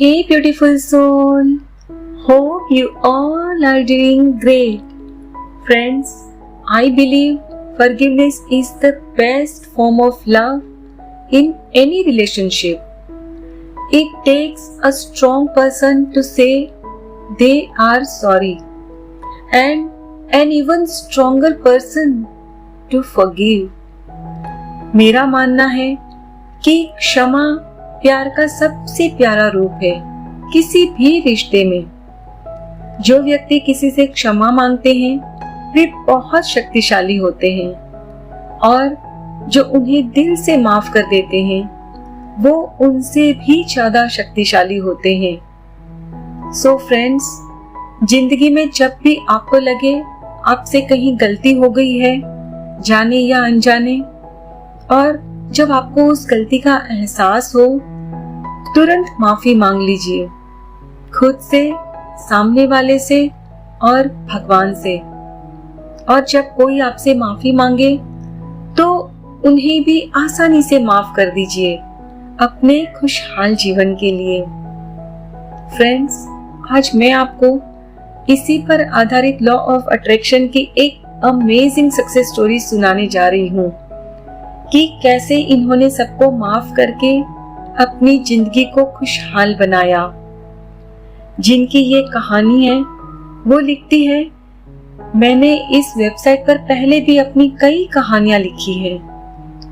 Hey beautiful soul, hope you all are doing great. Friends, I believe forgiveness is the best form of love in any relationship. It takes a strong person to say they are sorry and an even stronger person to forgive. मेरा मानना है कि क्षमा प्यार का सबसे प्यारा रूप है किसी भी रिश्ते में। जो व्यक्ति किसी से क्षमा मांगते हैं वे बहुत शक्तिशाली होते हैं और जो उन्हें दिल से माफ कर देते हैं वो उनसे भी ज्यादा शक्तिशाली होते हैं। सो फ्रेंड्स, जिंदगी में जब भी आपको लगे आपसे कहीं गलती हो गई है, जाने या अनजाने, और जब आपको उस गलती का एहसास हो, तुरंत माफी मांग लीजिए, खुद से, सामने वाले से और भगवान से। और जब कोई आपसे माफी मांगे तो उन्हें भी आसानी से माफ कर दीजिए अपने खुशहाल जीवन के लिए। फ्रेंड्स, आज मैं आपको इसी पर आधारित लॉ ऑफ अट्रैक्शन की एक अमेजिंग सक्सेस स्टोरी सुनाने जा रही हूँ कि कैसे इन्होंने सबको माफ करके अपनी जिंदगी को खुशहाल बनाया। जिनकी ये कहानी है वो लिखती है, मैंने इस वेबसाइट पर पहले भी अपनी कई कहानियां लिखी हैं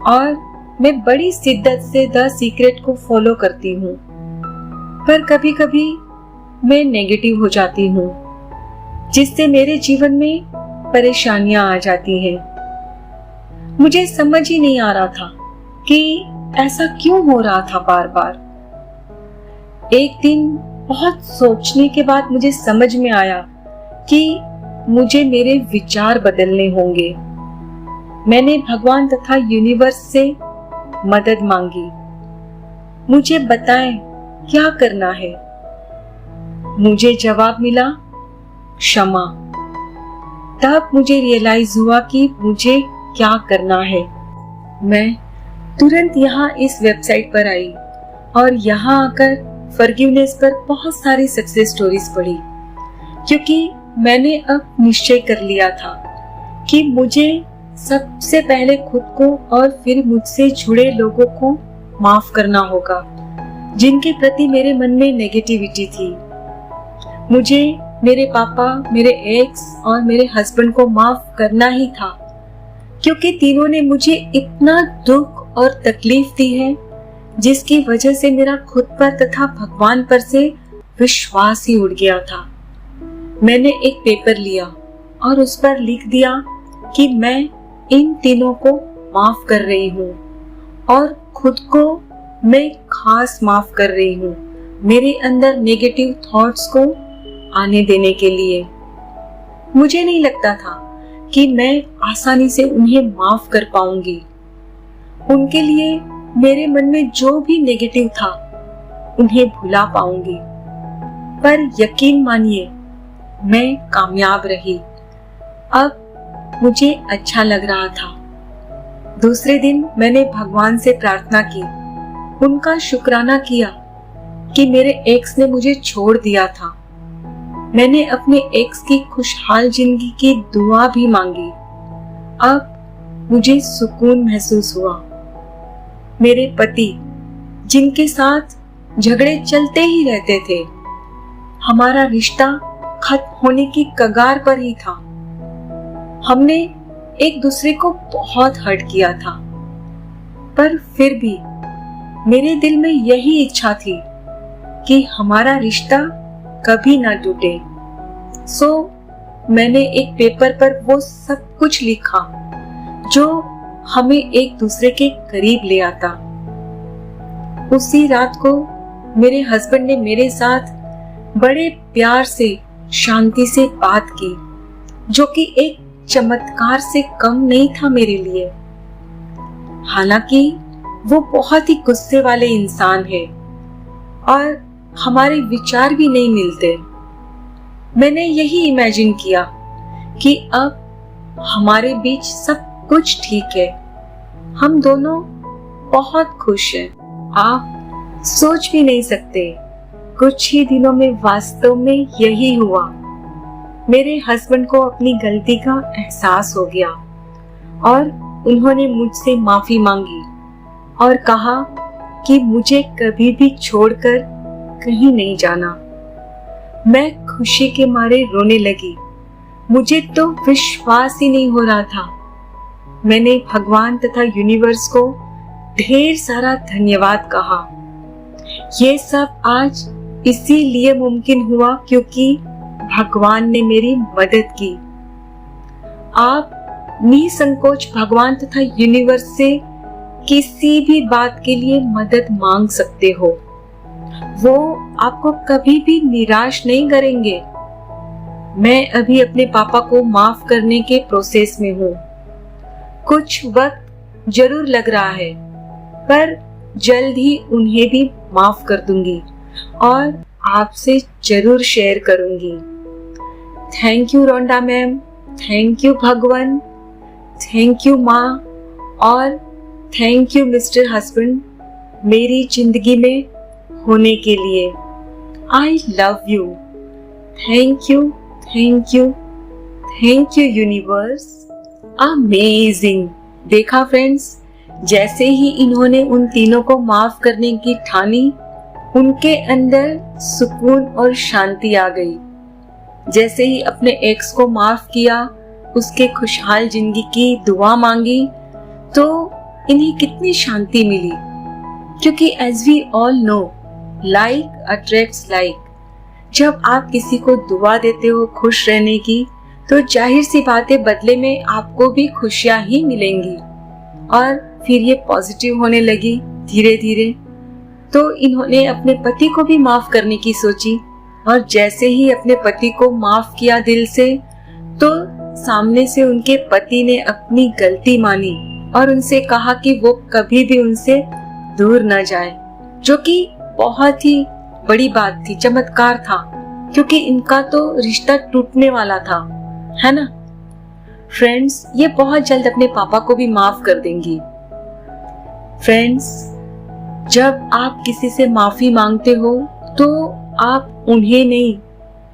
और मैं बड़ी शिद्दत से द सीक्रेट को फॉलो करती हूँ, पर कभी कभी मैं नेगेटिव हो जाती हूँ जिससे मेरे जीवन में परेशानियां आ जाती हैं। मुझे समझ ही नहीं आ रहा था कि ऐसा क्यों हो रहा था बार बार। एक दिन बहुत सोचने के बाद मुझे समझ में आया कि मुझे मेरे विचार बदलने होंगे। मैंने भगवान तथा यूनिवर्स से मदद मांगी, मुझे बताएं क्या करना है। मुझे जवाब मिला, क्षमा। तब मुझे रियलाइज हुआ कि मुझे क्या करना है। मैं तुरंत यहाँ इस वेबसाइट पर आई और यहाँ आकर फॉरगिवनेस पर बहुत सारी सक्सेस स्टोरीज पढ़ी, क्योंकि मैंने अब निश्चय कर लिया था कि मुझे सबसे पहले खुद को और फिर मुझसे जुड़े लोगों को माफ करना होगा जिनके प्रति मेरे मन में नेगेटिविटी थी। मुझे मेरे पापा, मेरे एक्स और मेरे हस्बैंड को माफ करना ही था, क्योंकि तीनों ने मुझे इतना दुख और तकलीफ दी है जिसकी वजह से मेरा खुद पर तथा भगवान पर से विश्वास ही उड़ गया था। मैंने एक पेपर लिया और उस पर लिख दिया कि मैं इन तीनों को माफ कर रही हूँ और खुद को मैं खास माफ कर रही हूँ मेरे अंदर नेगेटिव थॉट्स को आने देने के लिए। मुझे नहीं लगता था कि मैं आसानी से उन्हें माफ कर पाऊंगी। उनके लिए मेरे मन में जो भी नेगेटिव था उन्हें भुला पाऊंगी, पर यकीन मानिए मैं कामयाब रही। अब मुझे अच्छा लग रहा था। दूसरे दिन मैंने भगवान से प्रार्थना की, उनका शुक्राना किया कि मेरे एक्स ने मुझे छोड़ दिया था। मैंने अपने एक्स की खुशहाल जिंदगी की दुआ भी मांगी। अब मुझे सुकून महसूस हुआ। मेरे पति, जिनके साथ झगड़े चलते ही रहते थे, हमारा रिश्ता खत्म होने की कगार पर ही था। हमने एक दूसरे को बहुत हर्ट किया था, पर फिर भी मेरे दिल में यही इच्छा थी कि हमारा रिश्ता कभी ना टूटे। सो मैंने एक पेपर पर वो सब कुछ लिखा जो हमें एक दूसरे के करीब ले आता। उसी रात को मेरे हस्बैंड ने मेरे साथ बड़े प्यार से, शांति से बात की, जो कि एक चमत्कार से कम नहीं था मेरे लिए। हालांकि वो बहुत ही गुस्से वाले इंसान है और हमारे विचार भी नहीं मिलते। मैंने यही इमेजिन किया कि अब हमारे बीच सब कुछ ठीक है, हम दोनों बहुत खुश हैं। आप सोच भी नहीं सकते कुछ ही दिनों में वास्तव में यही हुआ। मेरे हस्बैंड को अपनी गलती का एहसास हो गया और उन्होंने मुझसे माफी मांगी और कहा कि मुझे कभी भी छोड़कर कहीं नहीं जाना। मैं खुशी के मारे रोने लगी। मुझे तो विश्वास ही नहीं हो रहा था। मैंने भगवान तथा यूनिवर्स को ढेर सारा धन्यवाद कहा। ये सब आज इसीलिए मुमकिन हुआ क्योंकि भगवान ने मेरी मदद की। आप निसंकोच भगवान तथा यूनिवर्स से किसी भी बात के लिए मदद मांग सकते हो। वो आपको कभी भी निराश नहीं करेंगे। मैं अभी अपने पापा को माफ करने के प्रोसेस में हूँ। कुछ वक्त जरूर लग रहा है, पर जल्द ही उन्हें भी माफ कर दूंगी और आपसे जरूर शेयर करूंगी। Thank you Rhonda ma'am, thank you भगवान, थैंक यू माँ और थैंक यू मिस्टर हस्बैंड मेरी जिंदगी में होने के लिए। I love you. Thank you, thank you, thank you universe. Amazing. देखा फ्रेंड्स, जैसे ही इन्होंने उन तीनों को माफ करने की ठानी, उनके अंदर सुकून और शांति आ गई। जैसे ही अपने एक्स को माफ किया, उसके खुशहाल जिंदगी की दुआ मांगी, तो इन्हें कितनी शांति मिली। क्योंकि as we all know, like attracts like. जब आप किसी को दुआ देते हो खुश रहने की, तो जाहिर सी बात है बदले में आपको भी खुशियां ही मिलेंगी। और फिर ये पॉजिटिव होने लगी धीरे धीरे। तो इन्होंने अपने पति को भी माफ करने की सोची और जैसे ही अपने पति को माफ किया दिल से, तो सामने से उनके पति ने अपनी गलती मानी और उनसे कहा कि वो कभी भी उनसे दूर न जाए, जो कि बहुत ही बड़ी बात थी, चमत्कार था, क्योंकि इनका तो रिश्ता टूटने वाला था, है ना। फ्रेंड्स, ये बहुत जल्द अपने पापा को भी माफ कर देंगी। फ्रेंड्स, जब आप किसी से माफी मांगते हो तो आप उन्हें नहीं,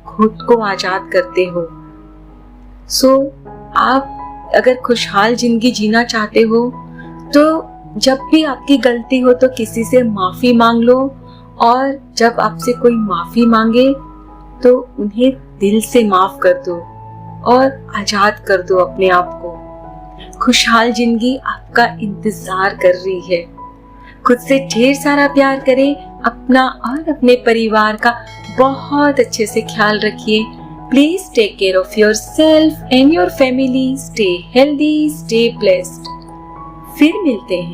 खुद को आजाद करते हो। आप अगर खुशहाल जिंदगी जीना चाहते हो तो जब भी आपकी गलती हो तो किसी से माफी मांग लो, और जब आपसे कोई माफी मांगे तो उन्हें दिल से माफ कर दो और आजाद कर दो अपने आप को। खुशहाल जिंदगी आपका इंतजार कर रही है। खुद से ढेर सारा प्यार करें, अपना और अपने परिवार का बहुत अच्छे से ख्याल रखिए। Please take care of yourself and your family. Stay healthy, stay blessed. फिर मिलते हैं।